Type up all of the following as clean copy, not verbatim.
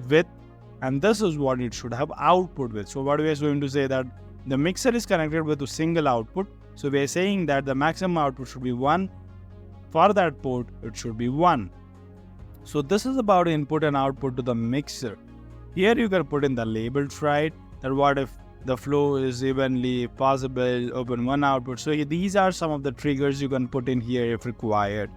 with, and this is what it should have output with. So what we are going to say that the mixer is connected with a single output. So we are saying that the maximum output should be 1. For that port, it should be 1. So this is about input and output to the mixer. Here you can put in the labels, right? That what if the flow is evenly possible, open one output. So these are some of the triggers you can put in here if required.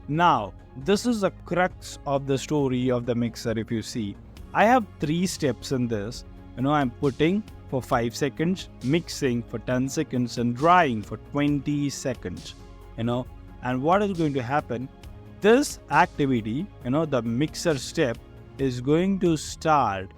Now, this is the crux of the story of the mixer. If you see, I have 3 steps in this. I'm putting for 5 seconds, mixing for 10 seconds, and drying for 20 seconds. And what is going to happen? This activity, the mixer step is going to start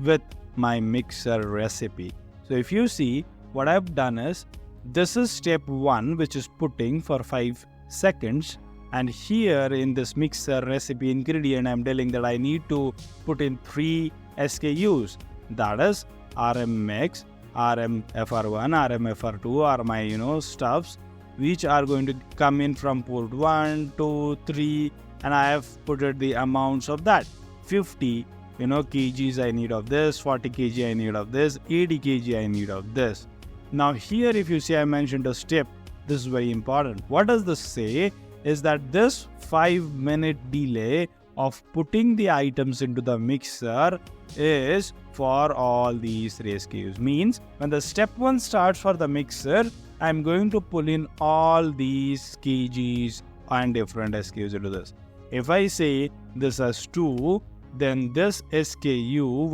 with my mixer recipe. So if you see, what I've done is, this is step 1, which is putting for 5 seconds. And here in this mixer recipe ingredient, I'm telling that I need to put in 3 SKUs. That is RM mix, RM FR1, RM FR2 are my stuffs, which are going to come in from port 1, 2, 3, and I have put it the amounts of that. 50 kgs I need of this, 40 kg I need of this, 80 kg I need of this. Now here if you see, I mentioned a step. This is very important. What does this say? Is that this 5-minute delay of putting the items into the mixer is for all these 3 SKUs. Means when the step 1 starts for the mixer, I'm going to pull in all these kgs and different SKUs into this. If I say this as 2, then this SKU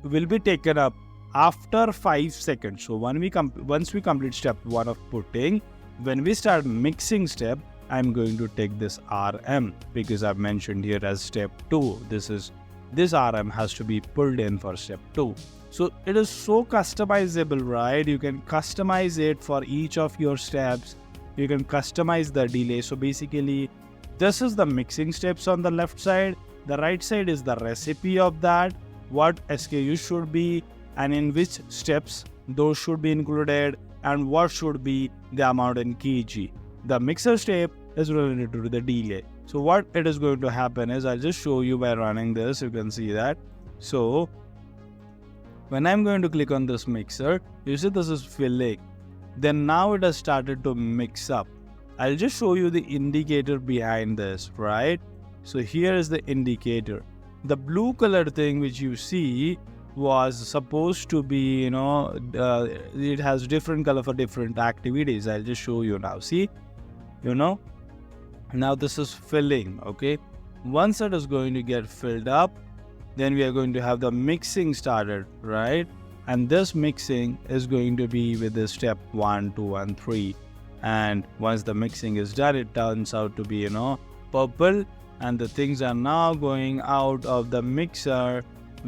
will be taken up after 5 seconds. So once we complete step 1 of putting, when we start mixing step, I'm going to take this RM because I've mentioned here as step 2. This RM has to be pulled in for step 2. So it is so customizable, right? You can customize it for each of your steps. You can customize the delay. So basically, this is the mixing steps on the left side. The right side is the recipe of that, what SKU should be, and in which steps those should be included, and what should be the amount in kg. The mixer step is related to the delay. So what it is going to happen is, I'll just show you by running this. You can see that. So when I'm going to click on this mixer, you see this is filling. Then now it has started to mix up. I'll just show you the indicator behind this, right? So here is the indicator. The blue color thing which you see was supposed to be, it has different color for different activities. I'll just show you now. See, now this is filling, okay? Once it is going to get filled up, then we are going to have the mixing started, right? And this mixing is going to be with the step 1, 2, and 3. And once the mixing is done, it turns out to be, purple. And the things are now going out of the mixer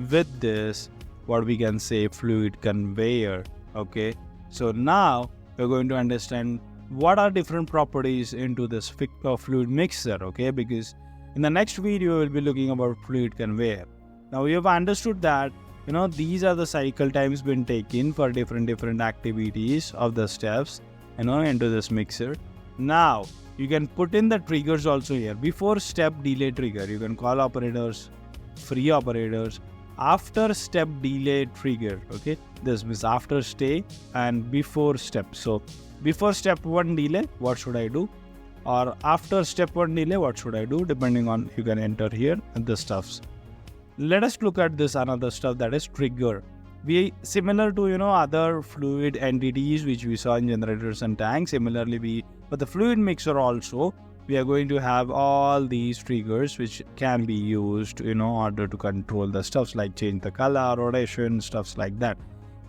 with this, what we can say, fluid conveyor. Okay, so now we're going to understand what are different properties into this fluid mixer. Okay, because in the next video we'll be looking about fluid conveyor. Now we have understood that these are the cycle times been taken for different activities of the steps into this mixer. Now you can put in the triggers also here. Before step delay trigger, you can call operators, free operators. After step delay trigger, okay, this means after stay and before step. So before step 1 delay, what should I do? Or after step 1 delay, what should I do? Depending on, you can enter here and the stuffs. Let us look at this another stuff, that is trigger. We similar to other fluid entities which we saw in generators and tanks. Similarly, but the fluid mixer also, we are going to have all these triggers which can be used in order to control the stuffs like change the color, rotation, stuffs like that.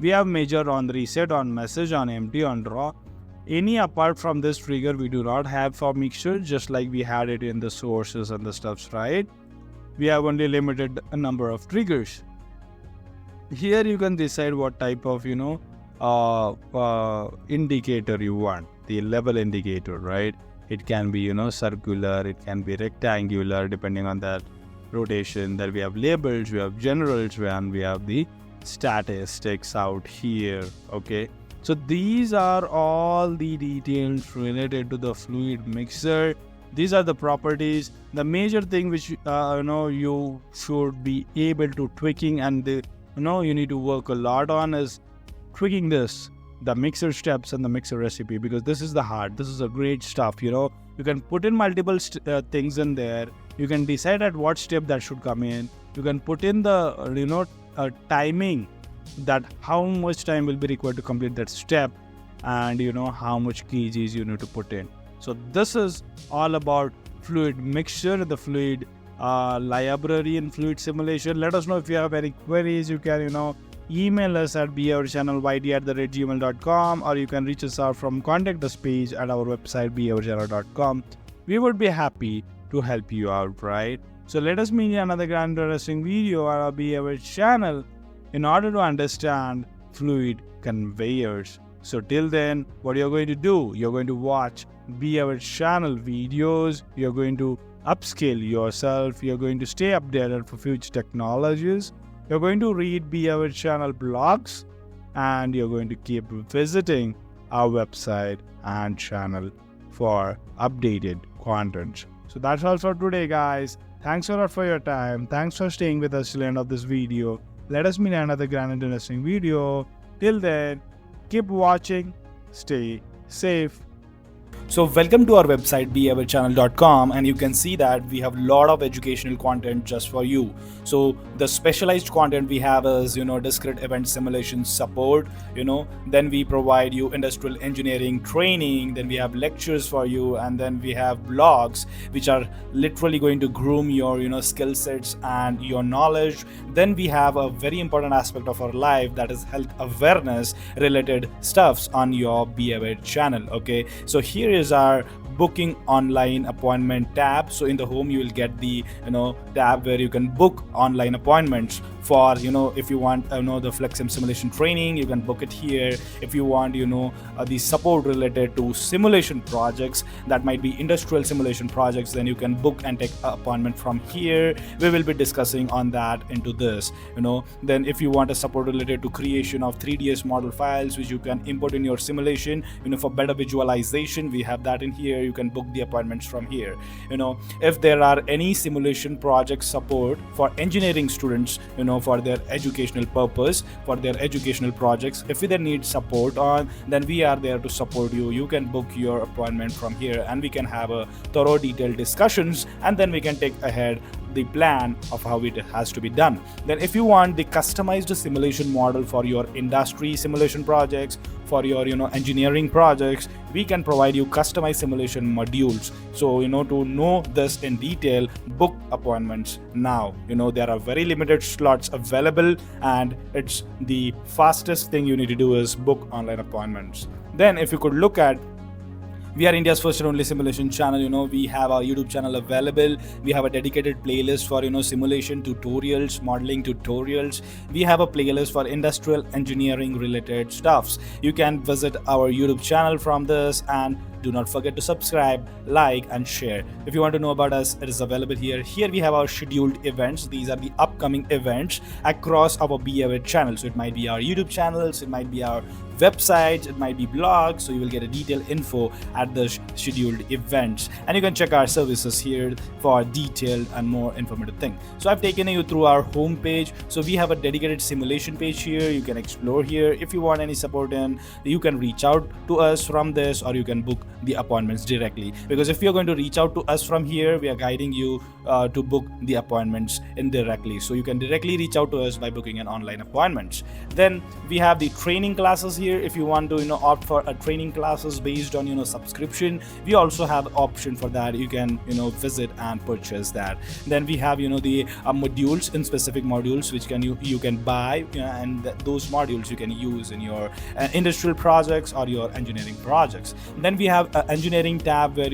We have measure on reset, on message, on empty, on draw. Any apart from this trigger we do not have for mixture, just like we had it in the sources and the stuffs, right? We have only limited number of triggers. Here you can decide what type of indicator you want, the level indicator, right? It can be circular, it can be rectangular, depending on that rotation. Then we have labels, we have generals, and we have the statistics out here. Okay, so these are all the details related to the fluid mixer. These are the properties. The major thing which you should be able to tweaking, and you need to work a lot on is tweaking the mixer steps and the mixer recipe, because this is the heart. This is a great stuff. You can put in multiple things in there. You can decide at what step that should come in. You can put in the timing, that how much time will be required to complete that step, and how much kgs you need to put in. So this is all about fluid mixture, the fluid library in fluid simulation. Let us know if you have any queries. You can email us at behaviorchannelyd@gmail.com, or you can reach us out from contact us page at our website behaviorchannel.com. We would be happy to help you out, right? So let us meet in another grand interesting video on our Behavior channel in order to understand fluid conveyors. So till then, what you're going to do, you're going to watch Behavior channel videos, you're going to upskill yourself, you're going to stay updated for future technologies, you're going to read Behavior channel blogs, and you're going to keep visiting our website and channel for updated content. So that's all for today, guys. Thanks a lot for your time. Thanks for staying with us till the end of this video. Let us meet in another grand and interesting video. Till then, keep watching, stay safe. So welcome to our website behaviorchannel.com, and you can see that we have a lot of educational content just for you. So the specialized content we have is discrete event simulation support, then we provide you industrial engineering training, then we have lectures for you, and then we have blogs which are literally going to groom your skill sets and your knowledge. Then we have a very important aspect of our life, that is health awareness related stuffs on your Behavior channel. Okay, so here is our booking online appointment tab. So in the home you will get the tab where you can book online appointments for if you want the Flexsim simulation training, you can book it here. If you want the support related to simulation projects, that might be industrial simulation projects, then you can book and take an appointment from here. We will be discussing on that into this. Then if you want a support related to creation of 3ds model files which you can import in your simulation for better visualization, we have that in here. You can book the appointments from here. If there are any simulation project support for engineering students for their educational purpose, for their educational projects, if they need support on, then we are there to support you. You can book your appointment from here, and we can have a thorough detailed discussions, and then we can take ahead the plan of how it has to be done. Then if you want the customized simulation model for your industry simulation projects, for your engineering projects, we can provide you customized simulation modules. So to know this in detail, book appointments now. There are very limited slots available, and it's the fastest thing you need to do is book online appointments. Then if you could look at, we are India's first and only simulation channel. We have our YouTube channel available. We have a dedicated playlist for simulation tutorials, modeling tutorials. We have a playlist for industrial engineering related stuffs. You can visit our YouTube channel from this, and do not forget to subscribe, like, and share. If you want to know about us, it is available here. Here we have our scheduled events. These are the upcoming events across our Behavior channel. So it might be our YouTube channels, it might be our websites, it might be blogs. So you will get a detailed info at the scheduled events, and you can check our services here for detailed and more informative thing. So I've taken you through our home page. So we have a dedicated simulation page here. You can explore here. If you want any support in, you can reach out to us from this, or you can book the appointments directly, because if you're going to reach out to us from here, we are guiding you to book the appointments indirectly. So you can directly reach out to us by booking an online appointments. Then we have the training classes here. If you want to opt for a training classes based on subscription, we also have option for that. You can visit and purchase that. Then we have the modules, in specific modules which you can buy, and those modules you can use in your industrial projects or your engineering projects. Then we have an engineering tab where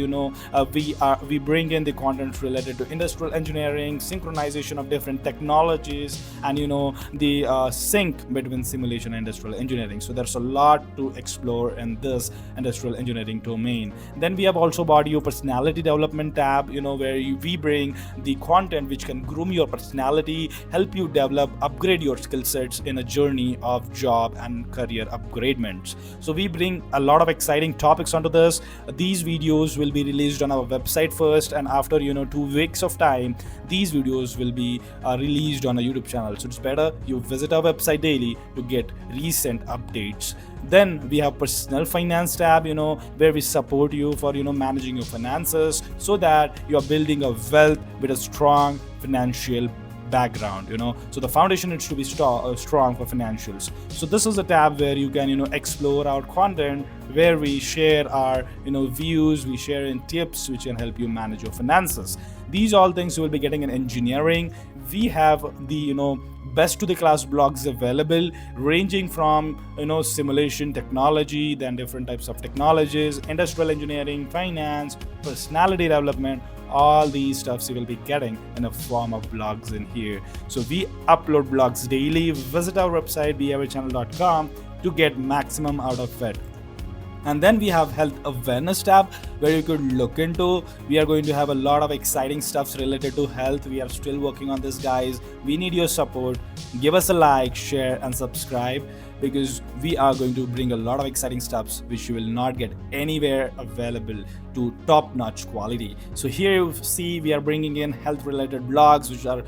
we bring in the content related to industrial engineering, synchronization of different technologies, and the sync between simulation and industrial engineering. So there's a lot to explore in this industrial engineering domain. Then we have also brought you personality development tab, where we bring the content which can groom your personality, help you develop, upgrade your skill sets in a journey of job and career upgradements. So we bring a lot of exciting topics onto this. These videos will be released on our website first, and after 2 weeks of time, these videos will be released on a YouTube channel. So it's better you visit our website daily to get recent updates. Then we have personal finance tab, where we support you for managing your finances, so that you are building a wealth with a strong financial background. So the foundation needs to be strong for financials. So this is a tab where you can explore our content, where we share our views, we share in tips which can help you manage your finances. These all things you will be getting in engineering. We have the best to the class blogs available, ranging from simulation technology, then different types of technologies, industrial engineering, finance, personality development. All these stuffs you will be getting in a form of blogs in here. So we upload blogs daily. Visit our website behaviorchannel.com to get maximum out of it. And then we have health awareness tab, where you could look into. We are going to have a lot of exciting stuffs related to health. We are still working on this, guys. We need your support. Give us a like, share, and subscribe, because we are going to bring a lot of exciting stuffs which you will not get anywhere available to top-notch quality. So here you see we are bringing in health-related blogs which are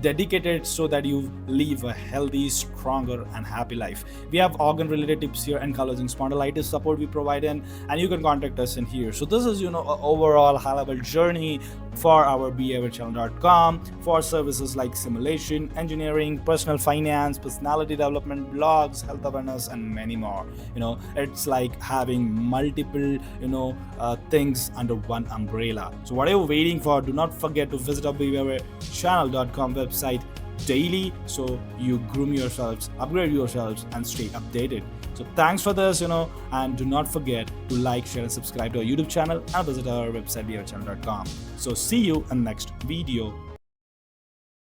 dedicated so that you live a healthy, stronger, and happy life. We have organ-related tips here, ankylosing spondylitis support we provide in, and you can contact us in here. So this is overall high-level journey for our behaviorchannel.com for services like simulation, engineering, personal finance, personality development, blogs, health awareness, and many more. It's like having multiple things under one umbrella. So what are you waiting for? Do not forget to visit our behaviorchannel.com website daily, so you groom yourselves, upgrade yourselves, and stay updated. So thanks for this, and do not forget to like, share, and subscribe to our YouTube channel, and visit our website behaviorchannel.com. So see you in the next video.